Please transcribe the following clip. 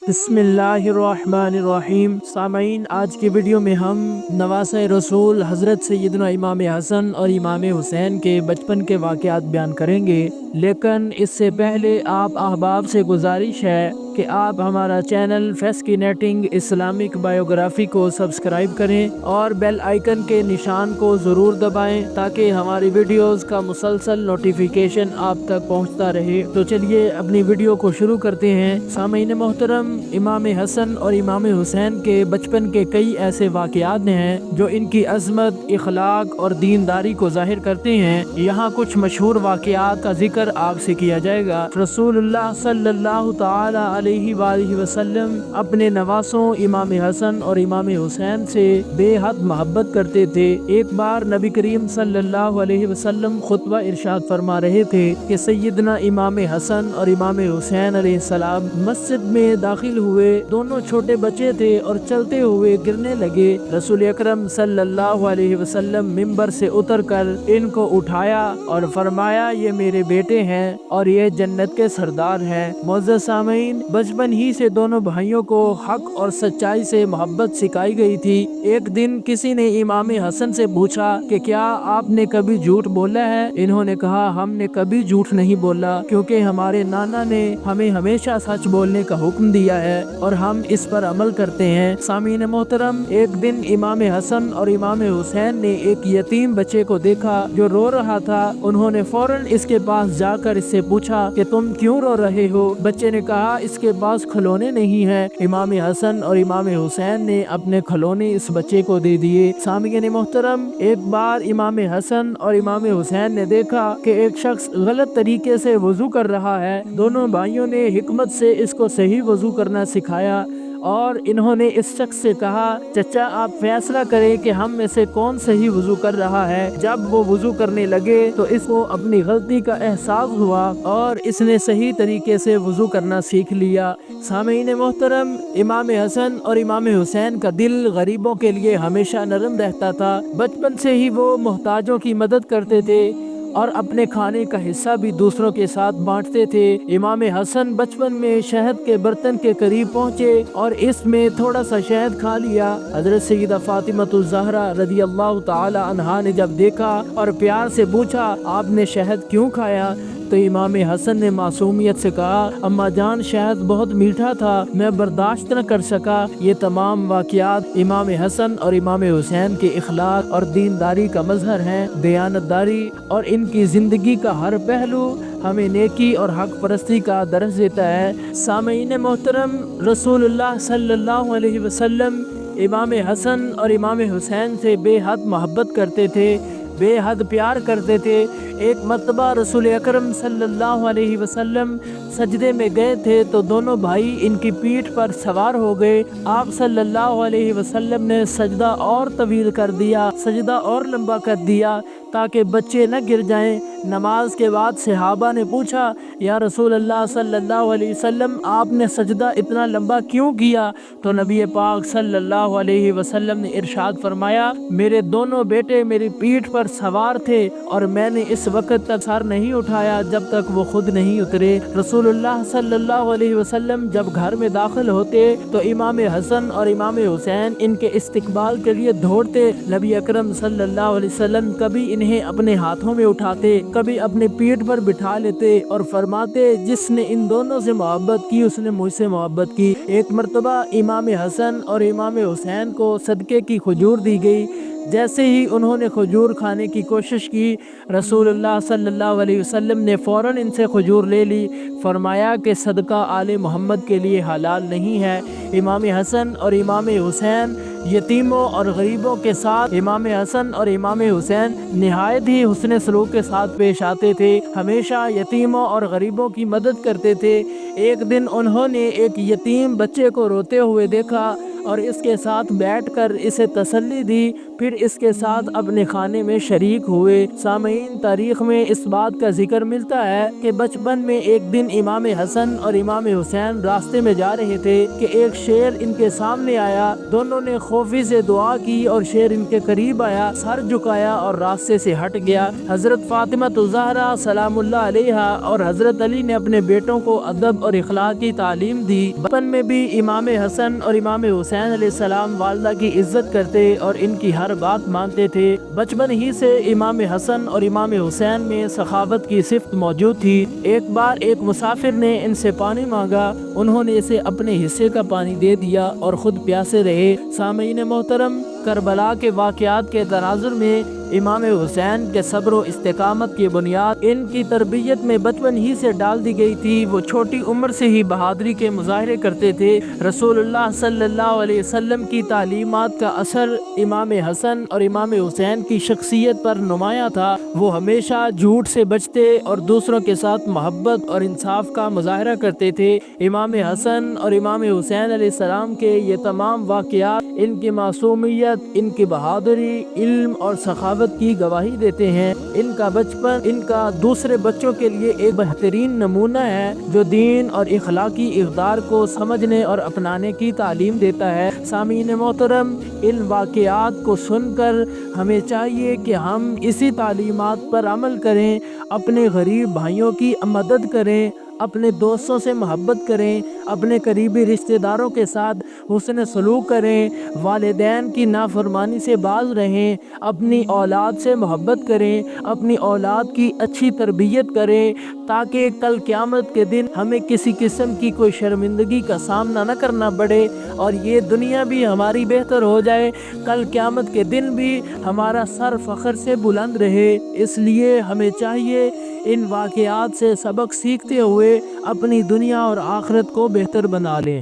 बिस्मिल्लाहिर्रहमानिर्रहीम। सामईन, आज की वीडियो में हम नवासे रसूल हज़रत सैयदना इमाम हसन और इमाम हुसैन के बचपन के वाक़यात बयान करेंगे। लेकिन इससे पहले आप अहबाब से गुजारिश है कि आप हमारा चैनल फैस्किनेटिंग इस्लामिक बायोग्राफी को सब्सक्राइब करें और बेल आइकन के निशान को ज़रूर दबाएं ताकि हमारी वीडियोस का मुसलसल नोटिफिकेशन आप तक पहुंचता रहे। तो चलिए अपनी वीडियो को शुरू करते हैं। सामईन मोहतरम, इमाम हसन और इमाम हुसैन के बचपन के कई ऐसे वाक़यात हैं जो इनकी अज़मत, इखलाक और दीनदारी को ज़ाहिर करते हैं। यहाँ कुछ मशहूर वाक़यात का जिक्र आपसे किया जाएगा। रसूलुल्लाह सल्लल्लाहु ताला अलैहि वसल्लम अपने नवासों इमाम हसन और इमाम हुसैन से बेहद मोहब्बत करते थे। एक बार नबी करीम सल्लल्लाहु अलैहि वसल्लम खुतबा इरशाद फरमा रहे थे कि सैयदना इमाम हसन और इमाम हुसैन अलैहिस्सलाम मस्जिद में दाखिल हुए। दोनों छोटे बच्चे थे और चलते हुए गिरने लगे। रसूल अकरम सल्लल्लाहु अलैहि वसल्लम मिंबर से उतरकर इनको उठाया और फरमाया, ये मेरे बेटे हैं और ये जन्नत के सरदार हैं। मुअज़्ज़ज़ सामईन, बचपन ही से दोनों भाइयों को हक और सच्चाई से मोहब्बत सिखाई गई थी। एक दिन किसी ने इमाम हसन से पूछा कि क्या आपने कभी झूठ बोला है? इन्होंने कहा, हमने कभी झूठ नहीं बोला क्योंकि हमारे नाना ने हमें हमेशा सच बोलने का हुक्म दिया है और हम इस पर अमल करते हैं। सामीन मोहतरम, एक दिन इमाम हसन और इमाम हुसैन ने एक यतीम बच्चे को देखा जो रो रहा था। उन्होंने फौरन इसके पास जाकर इससे पूछा कि तुम क्यों रो रहे हो? बच्चे ने कहा, इसके पास खिलौने नहीं है। इमाम हसन और इमाम हुसैन ने अपने खिलौने इस बच्चे को दे दिए। सामीन मोहतरम, एक बार इमाम हसन और इमाम हुसैन ने देखा कि एक शख्स गलत तरीके से वजू कर रहा है। दोनों भाइयों ने हिकमत से इसको सही वजू करना सिखाया और इन्होंने इस शख्स से कहा, चचा आप फैसला करें कि हम में से कौन सही वजू कर रहा है। जब वो वजू करने लगे तो इसको अपनी गलती का एहसास हुआ और इसने सही तरीके से वजू करना सीख लिया। सामीन मोहतरम, इमाम हसन और इमाम हुसैन का दिल गरीबों के लिए हमेशा नरम रहता था। बचपन से ही वो मोहताजों की मदद करते थे और अपने खाने का हिस्सा भी दूसरों के साथ बांटते थे। इमाम हसन बचपन में शहद के बर्तन के करीब पहुँचे और इसमें थोड़ा सा शहद खा लिया। हज़रत सैयदा फातिमातुज़ ज़हरा रज़ी अल्लाह ताला अन्हा ने जब देखा और प्यार से पूछा, आपने शहद क्यों खाया? तो इमाम हसन ने मासूमियत से कहा, अम्मा जान, शहद बहुत मीठा था, मैं बर्दाश्त न कर सका। ये तमाम वाक़यात इमाम हसन और इमाम हुसैन के इखलाक और दीनदारी का मज़हर हैं। दयानतदारी और इनकी ज़िंदगी का हर पहलू हमें नेकी और हक परस्ती का दर्स देता है। सामईन मोहतरम, रसूलुल्लाह सल्लल्लाहु अलैहि वसल्लम इमाम हसन और इमाम हुसैन से बेहद मोहब्बत करते थे, बेहद प्यार करते थे। एक मर्तबा रसूल अकरम सल्लल्लाहु अलैहि वसल्लम सजदे में गए थे तो दोनों भाई इनकी पीठ पर सवार हो गए। आप सल्लल्लाहु अलैहि वसल्लम ने सजदा और तवील कर दिया, सजदा और लंबा कर दिया ताकि बच्चे न गिर जाएं। नमाज के बाद सहाबा ने पूछा, या रसूल अल्लाह सल्लल्लाहु अलैहि वसल्लम, आपने सजदा इतना लंबा क्यों किया? तो नबी पाक सल्लल्लाहु अलैहि वसल्लम ने इरशाद फरमाया, मेरे दोनों बेटे मेरी पीठ पर सवार थे और मैंने इस वक्त तक सर नहीं उठाया जब तक वो खुद नहीं उतरे। रसूलुल्लाह सल्लल्लाहु अलैहि वसल्लम जब घर में दाखिल होते तो इमाम हसन और इमाम हुसैन इनके इस्तकबाल के लिए दौड़ते। नबी अकरम सल्लल्लाहु अलैहि वसल्लम कभी इन्हें अपने हाथों में उठाते, कभी अपने पीठ पर बिठा लेते और फरमाते, जिसने इन दोनों से मोहब्बत की उसने मुझसे मोहब्बत की। एक मर्तबा इमाम हसन और इमाम हुसैन को सदके की खजूर दी गई। जैसे ही उन्होंने खजूर खाने की कोशिश की, रसूलुल्लाह सल्लल्लाहु अलैहि वसल्लम ने फ़ौरन इनसे खजूर ले ली। फरमाया कि सदका आले मोहम्मद के लिए हलाल नहीं है। इमाम हसन और इमाम हुसैन यतीमों और गरीबों के साथ इमाम हसन और इमाम हुसैन निहायत ही हुस्न सलूक के साथ पेश आते थे, हमेशा यतीमों और गरीबों की मदद करते थे। एक दिन उन्होंने एक यतीम बच्चे को रोते हुए देखा और इसके साथ बैठकर इसे तसल्ली दी پھر اس کے ساتھ اپنے کھانے میں شریک ہوئے۔ سامعین، تاریخ میں اس بات کا ذکر ملتا ہے کہ بچپن میں ایک دن امام حسن اور امام حسین راستے میں جا رہے تھے کہ ایک شیر ان کے سامنے آیا۔ دونوں نے خوفی سے دعا کی اور شیر ان کے قریب آیا، سر جھکایا اور راستے سے ہٹ گیا۔ حضرت فاطمہ الزہرا سلام اللہ علیہا اور حضرت علی نے اپنے بیٹوں کو ادب اور اخلاق کی تعلیم دی۔ بچپن میں بھی امام حسن اور امام حسین علیہ السلام والدہ کی عزت کرتے اور ان کی ہر بات مانتے تھے۔ بچپن ہی سے امام حسن اور امام حسین میں سخاوت کی صفت موجود تھی۔ ایک بار ایک مسافر نے ان سے پانی مانگا، انہوں نے اسے اپنے حصے کا پانی دے دیا اور خود پیاسے رہے۔ سامعین محترم، کربلا کے واقعات کے تناظر میں امام حسین کے صبر و استقامت کی بنیاد ان کی تربیت میں بچپن ہی سے ڈال دی گئی تھی۔ وہ چھوٹی عمر سے ہی بہادری کے مظاہرے کرتے تھے۔ رسول اللہ صلی اللہ علیہ وسلم کی تعلیمات کا اثر امام حسن اور امام حسین کی شخصیت پر نمایاں تھا۔ وہ ہمیشہ جھوٹ سے بچتے اور دوسروں کے ساتھ محبت اور انصاف کا مظاہرہ کرتے تھے۔ امام حسن اور امام حسین علیہ السلام کے یہ تمام واقعات ان کی معصومیت، ان کی بہادری، علم اور سخاوت کی گواہی دیتے ہیں۔ ان کا بچپن ان کا دوسرے بچوں کے لیے ایک بہترین نمونہ ہے جو دین اور اخلاقی اقدار کو سمجھنے اور اپنانے کی تعلیم دیتا ہے۔ سامعین محترم، ان واقعات کو سن کر ہمیں چاہیے کہ ہم اسی تعلیمات پر عمل کریں، اپنے غریب بھائیوں کی مدد کریں، اپنے دوستوں سے محبت کریں، اپنے قریبی رشتہ داروں کے ساتھ حسن سلوک کریں، والدین کی نافرمانی سے باز رہیں، اپنی اولاد سے محبت کریں، اپنی اولاد کی اچھی تربیت کریں تاکہ کل قیامت کے دن ہمیں کسی قسم کی کوئی شرمندگی کا سامنا نہ کرنا پڑے اور یہ دنیا بھی ہماری بہتر ہو جائے، کل قیامت کے دن بھی ہمارا سر فخر سے بلند رہے۔ اس لیے ہمیں چاہیے ان واقعات سے سبق سیکھتے ہوئے اپنی دنیا اور آخرت کو بہتر بنا لیں۔